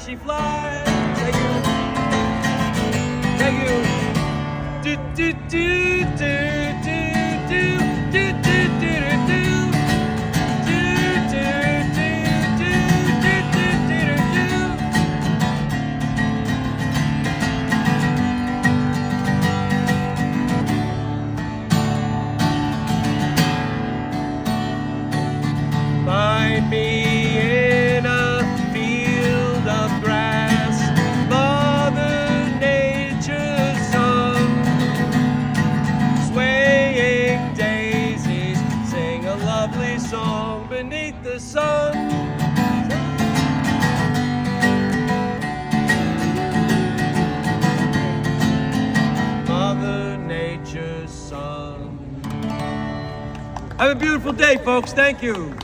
she flies. Thank you. Thank you. Do do do do do do do do do do do. Do do do do do do do do. Find me in a field of grass, Mother Nature's song. Swaying daisies sing a lovely song beneath the sun. Mother Nature's song. Have a beautiful day, folks. Thank you.